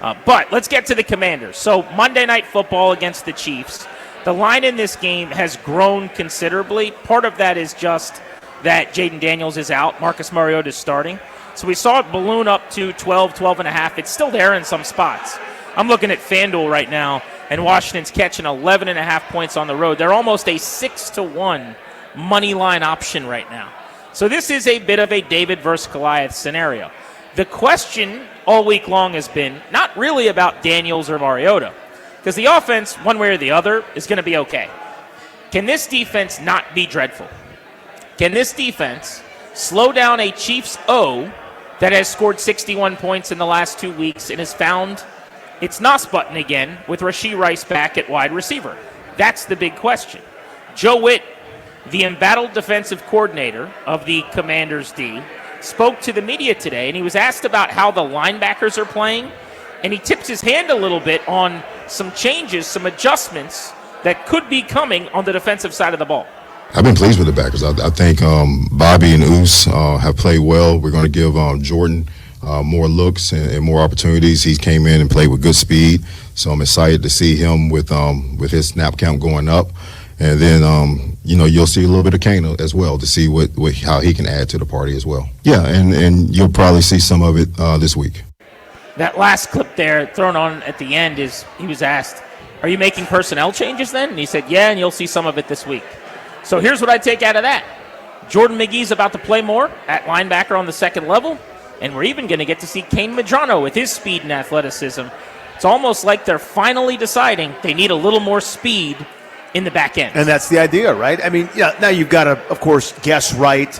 But let's get to the Commanders. So Monday Night Football against the Chiefs. The line in this game has grown considerably. Part of that is just that Jaden Daniels is out. Marcus Mariota is starting. So we saw it balloon up to 12, 12.5. It's still there in some spots. I'm looking at FanDuel right now, and Washington's catching 11.5 points on the road. They're almost a 6-1 money line option right now. So this is a bit of a David versus Goliath scenario. The question all week long has been not really about Daniels or Mariota, because the offense, one way or the other, is going to be okay. Can this defense not be dreadful? Can this defense slow down a Chiefs O that has scored 61 points in the last 2 weeks and has found its NOS button again with Rashee Rice back at wide receiver? That's the big question. Joe Whitt, the embattled defensive coordinator of the Commanders D, spoke to the media today, and he was asked about how the linebackers are playing, and he tips his hand a little bit on some changes, some adjustments that could be coming on the defensive side of the ball. I've been pleased with the backers. I think Bobby and Oos have played well. We're going to give Jordan more looks and more opportunities. He came in and played with good speed, so I'm excited to see him with his snap count going up. And then, you'll see a little bit of Kane as well to see how he can add to the party as well. Yeah, and you'll probably see some of it this week. That last clip there thrown on at the end is he was asked, are you making personnel changes then? And he said, yeah, and you'll see some of it this week. So here's what I take out of that. Jordan McGee's about to play more at linebacker on the second level, and we're even going to get to see Kane Medrano with his speed and athleticism. It's almost like they're finally deciding they need a little more speed in the back end. And that's the idea, right? I mean, yeah, now you've got to, of course, guess right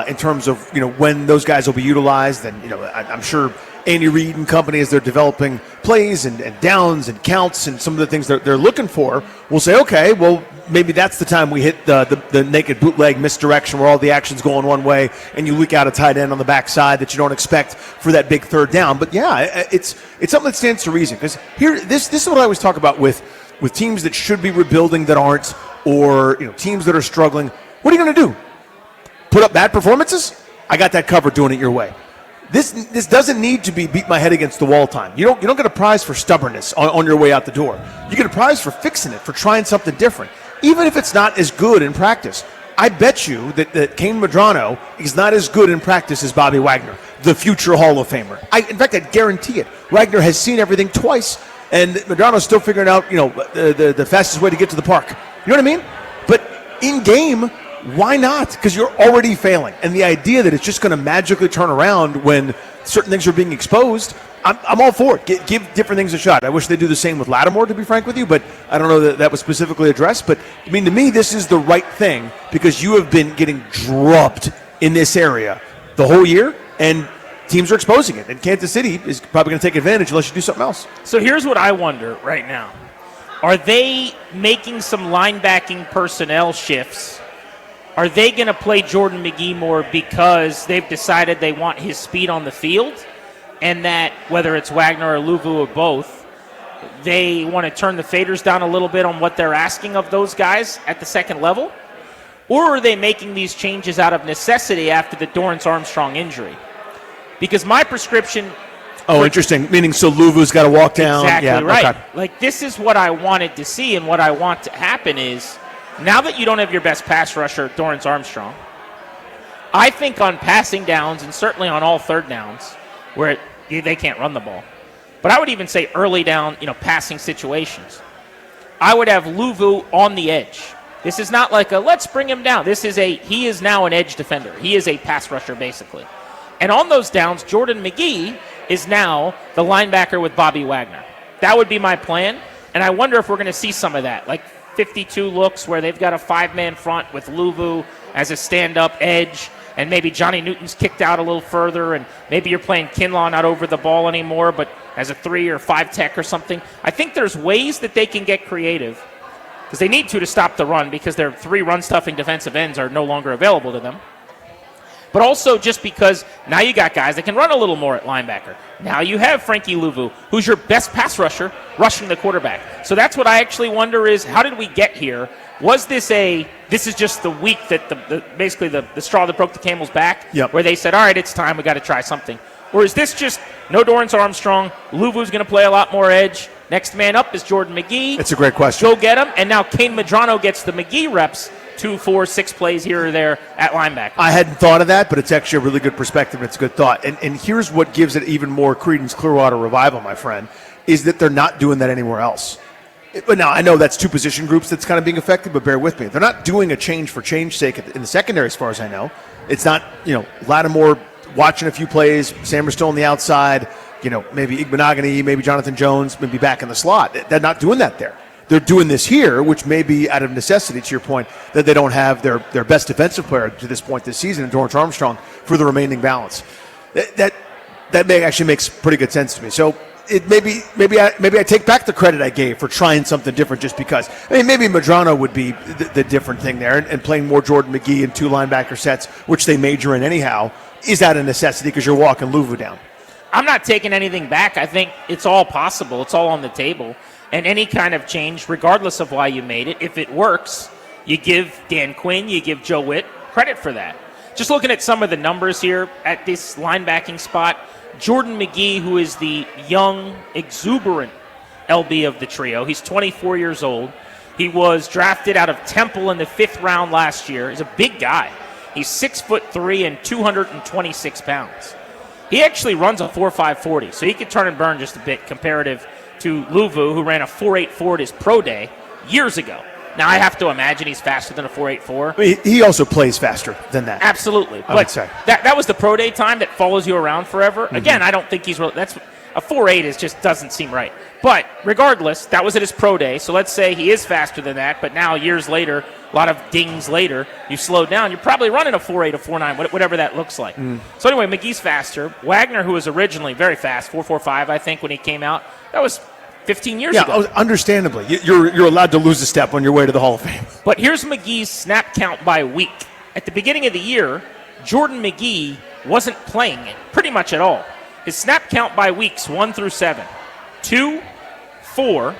in terms of, when those guys will be utilized. And, I'm sure Andy Reid and company, as they're developing plays and downs and counts and some of the things they're looking for, will say, okay, well, maybe that's the time we hit the naked bootleg misdirection where all the action's going one way and you leak out a tight end on the backside that you don't expect for that big third down. But, yeah, it's something that stands to reason. Because here, this is what I always talk about with teams that should be rebuilding that aren't, or teams that are struggling. What are you going to do? Put up bad performances? I got that covered doing it your way. This doesn't need to be beat my head against the wall time. You don't get a prize for stubbornness on your way out the door. You get a prize for fixing it, for trying something different, even if it's not as good in practice. I bet you that Kane Medrano is not as good in practice as Bobby Wagner, the future Hall of Famer. In fact, I guarantee it. Wagner has seen everything twice, and Medrano's still figuring out, the fastest way to get to the park. You know what I mean? But in game, why not? Because you're already failing. And the idea that it's just going to magically turn around when certain things are being exposed, I'm all for it. Give different things a shot. I wish they'd do the same with Lattimore, to be frank with you, but I don't know that was specifically addressed. But, to me, this is the right thing because you have been getting dropped in this area the whole year, and teams are exposing it. And Kansas City is probably going to take advantage unless you do something else. So here's what I wonder right now. Are they making some linebacking personnel shifts? Are they going to play Jordan McGee more because they've decided they want his speed on the field, and that whether it's Wagner or Luvu or both, they want to turn the faders down a little bit on what they're asking of those guys at the second level? Or are they making these changes out of necessity after the Dorrance Armstrong injury? Because my prescription... Oh, interesting. Meaning so Luvu's got to walk down. Exactly right. Okay. Like, this is what I wanted to see, and what I want to happen is, now that you don't have your best pass rusher, Dorrance Armstrong, I think on passing downs, and certainly on all third downs, where they can't run the ball, but I would even say early down, passing situations, I would have Luvu on the edge. This is not like let's bring him down. He is now an edge defender. He is a pass rusher, basically. And on those downs, Jordan McGee is now the linebacker with Bobby Wagner. That would be my plan, and I wonder if we're going to see some of that, like 52 looks where they've got a five-man front with Luvu as a stand-up edge, and maybe Johnny Newton's kicked out a little further, and maybe you're playing Kinlaw not over the ball anymore, but as a 3 or 5 tech or something. I think there's ways that they can get creative, because they need to stop the run, because their 3 run-stuffing defensive ends are no longer available to them. But also just because now you got guys that can run a little more at linebacker. Now you have Frankie Luvu, who's your best pass rusher, rushing the quarterback. So that's what I actually wonder is, how did we get here? Was this is just the week that basically the straw that broke the camel's back, yep, where they said, all right, it's time, we got to try something? Or is this just no Dorrance Armstrong, Luvu's going to play a lot more edge, next man up is Jordan McGee. It's a great question. Go get him, and now Kane Medrano gets the McGee reps 2, 4, 6 plays here or there at linebacker. I hadn't thought of that, but it's actually a really good perspective, and it's a good thought. And here's what gives it even more credence, Clearwater Revival, my friend, is that they're not doing that anywhere else. But now, I know that's two position groups that's kind of being affected, but bear with me. They're not doing a change for change sake in the secondary, as far as I know. It's not, Lattimore watching a few plays, Sanders still on the outside, maybe Igbenogany, maybe Jonathan Jones, maybe back in the slot. They're not doing that there. They're doing this here, which may be out of necessity, to your point, that they don't have their best defensive player to this point this season, Dorrance Armstrong, for the remaining balance. That actually makes pretty good sense to me. So it maybe I take back the credit I gave for trying something different just because. Maybe Medrano would be the different thing there, and playing more Jordan McGee in 2 linebacker sets, which they major in anyhow, is out of necessity because you're walking Luvu down. I'm not taking anything back. I think it's all possible. It's all on the table. And any kind of change, regardless of why you made it, if it works, you give Dan Quinn, you give Joe Whitt credit for that. Just looking at some of the numbers here at this linebacking spot, Jordan McGee, who is the young, exuberant LB of the trio, he's 24 years old. He was drafted out of Temple in the 5th round last year. He's a big guy. He's 6'3" and 226 pounds. He actually runs a 4.5 40, so he could turn and burn just a bit comparative to Luvu, who ran a 4.84 at his pro day years ago. Now, I have to imagine he's faster than a 4.84. He also plays faster than that. Absolutely. I would say. That was the pro day time that follows you around forever. Mm-hmm. Again, I don't think that's a 4.8 just doesn't seem right. But regardless, that was at his pro day. So let's say he is faster than that. But now, years later, a lot of dings later, you slowed down. You're probably running a 4.8, a 4.9, whatever that looks like. So anyway, McGee's faster. Wagner, who was originally very fast, 4.45, I think, when he came out, that was 15 years ago. Yeah, understandably. You're allowed to lose a step on your way to the Hall of Fame. But here's McGee's snap count by week. At the beginning of the year, Jordan McGee wasn't playing it pretty much at all. His snap count by weeks 1 through 7. 2, 4,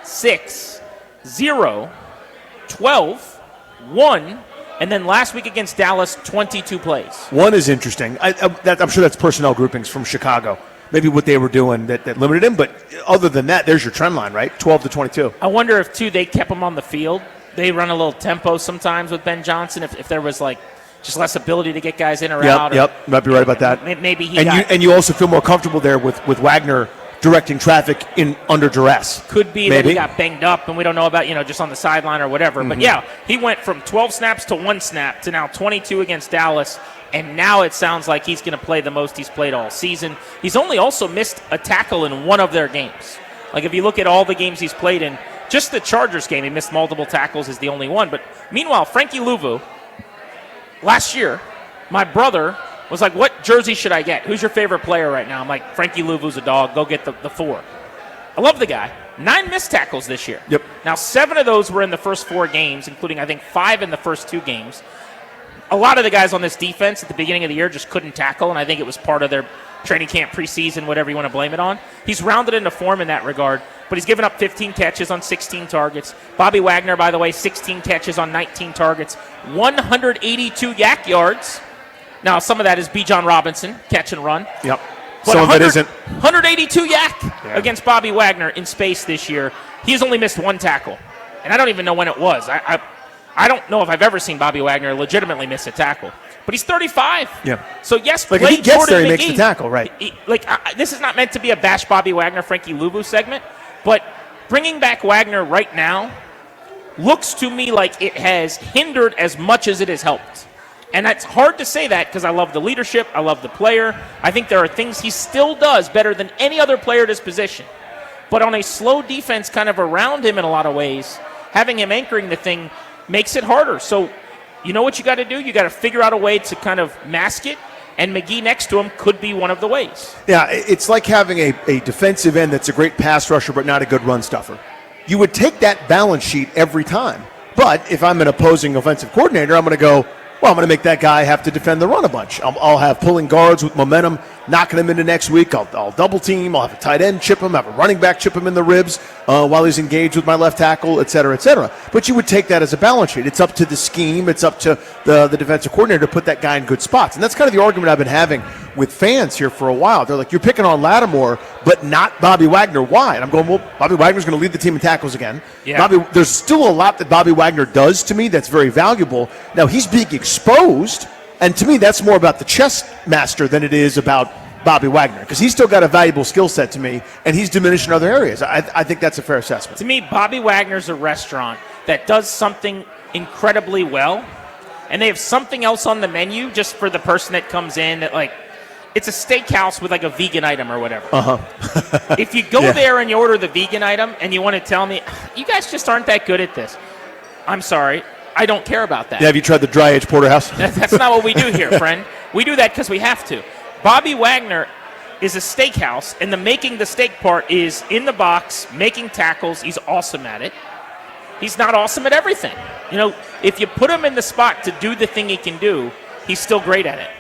6, 0, 12, 1, and then last week against Dallas, 22 plays. 1 is interesting. I'm sure that's personnel groupings from Chicago. Maybe what they were doing that limited him, but other than that, there's your trend line, right? 12 to 22. I wonder if, too, they kept him on the field. They run a little tempo sometimes with Ben Johnson if there was, just less ability to get guys in or out. Yep, you might be right about that. Maybe you also feel more comfortable there with Wagner directing traffic in under duress. Could be that he got banged up, and we don't know about, just on the sideline or whatever. Mm-hmm. But, yeah, he went from 12 snaps to 1 snap to now 22 against Dallas. And now it sounds like he's going to play the most he's played all season. He's only also missed a tackle in one of their games. If you look at all the games he's played in, just the Chargers game, he missed multiple tackles is the only one. But meanwhile, Frankie Luvu, last year, my brother was like, what jersey should I get? Who's your favorite player right now? I'm like, Frankie Luvu's a dog. Go get the 4. I love the guy. 9 missed tackles this year. Yep. Now, 7 of those were in the first 4 games, including, I think, 5 in the first 2 games. A lot of the guys on this defense at the beginning of the year just couldn't tackle, and I think it was part of their training camp preseason, whatever you want to blame it on. He's rounded into form in that regard, but he's given up 15 catches on 16 targets. Bobby Wagner, by the way, 16 catches on 19 targets, 182 yak yards. Now, some of that is B. John Robinson, catch and run. Yep. But some of it isn't. 182 yak against Bobby Wagner in space this year. He has only missed 1 tackle, and I don't even know when it was. I don't know if I've ever seen Bobby Wagner legitimately miss a tackle. But he's 35. Yeah. So, yes, if he gets Jordan there, he McGee, makes the tackle, right. This is not meant to be a bash Bobby Wagner, Frankie Luvu segment, but bringing back Wagner right now looks to me like it has hindered as much as it has helped. And it's hard to say that because I love the leadership, I love the player. I think there are things he still does better than any other player at his position. But on a slow defense kind of around him in a lot of ways, having him anchoring the thing makes it harder. So you know what you got to do? You got to figure out a way to kind of mask it, and McGee next to him could be one of the ways. Yeah, it's like having a defensive end that's a great pass rusher but not a good run stuffer. You would take that balance sheet every time. But if I'm an opposing offensive coordinator, I'm going to go, well, I'm going to make that guy have to defend the run a bunch. I'll have pulling guards with momentum, knocking him into next week. I'll double team. I'll have a tight end chip him, have a running back chip him in the ribs while he's engaged with my left tackle, et cetera, et cetera. But you would take that as a balance sheet. It's up to the scheme. It's up to the defensive coordinator to put that guy in good spots. And that's kind of the argument I've been having with fans here for a while. They're like, you're picking on Lattimore, but not Bobby Wagner. Why? And I'm going, well, Bobby Wagner's going to lead the team in tackles again. Yeah. There's still a lot that Bobby Wagner does to me that's very valuable. Now, he's being exposed, and to me, that's more about the chess master than it is about Bobby Wagner, because he's still got a valuable skill set to me, and he's diminished in other areas. I think that's a fair assessment. To me, Bobby Wagner's a restaurant that does something incredibly well, and they have something else on the menu just for the person that comes in that, like, it's a steakhouse with like a vegan item or whatever. If you go there and you order the vegan item and you want to tell me, you guys just aren't that good at this, I'm sorry, I don't care about that. Yeah, have you tried the dry aged porterhouse? That's not what we do here, friend. We do that because we have to. Bobby Wagner is a steakhouse, and the making the steak part is in the box, making tackles. He's awesome at it. He's not awesome at everything. You know, if you put him in the spot to do the thing he can do, he's still great at it.